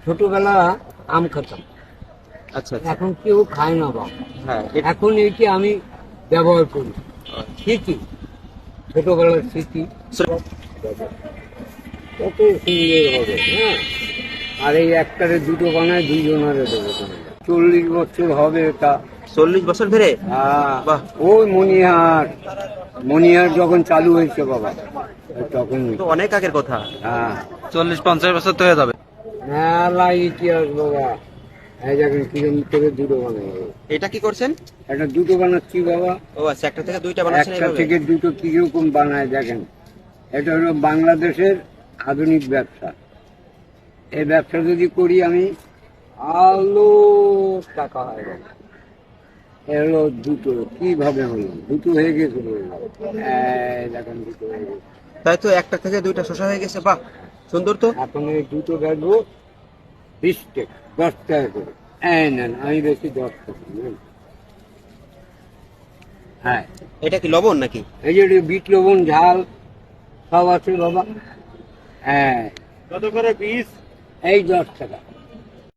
ছোটবেলা আম খেতাম, আচ্ছা আচ্ছা। এখন কেউ খায় না বাবা। হ্যাঁ এখন এইটি আমি ব্যবহার করি, স্মৃতি, ছোটবেলার স্মৃতি কত সুন্দর হবে। হ্যাঁ, আর এই একটারে দুটো বানায় দুইজনারে দেবো। 40 বছর হবে এটা। 40 বছর ধরে? হ্যাঁ, বাহ। ওই মনিহার যখন চালু হয়েছে বাবা, তখন। তো অনেক আগের কথা। হ্যাঁ, 40-50 বছর তো হয়ে যাবে। মেলা ইতিহাস বাবা। এই দেখেন কিরম করে দুটো বানাই, এটা কি করছেন? একটা দুটো বানাচ্ছি বাবা। ও আচ্ছা, একটা থেকে দুইটা বানাচ্ছেন একটা এইভাবে? থেকে দুটো কিরকম বানায় দেখেন। এটা হলো বাংলাদেশের আধুনিক ব্যবসা। এই ব্যবসা যদি করি আমি, আলো টাকা হয় বাবা। এলো দুটো, কিভাবে হলো? দুটো হয়ে গেছে বললাম। এই দেখেন দুটো হয়ে গেছে। তাই তো, একটা থেকে দুইটা শসা হয়ে গেছে। বাহ, সুন্দর তো। এখন এই দুটো বেচবো 20 টাকা, 10 টাকা করে। এই নেন, আমি বেশি 10 টাকা নেন। হ্যাঁ, এটা কি লবণ নাকি? এই যে বিট লবণ ঝাল সব আছে বাবা। হ্যাঁ, কত করে পিস? এই 10 টাকা।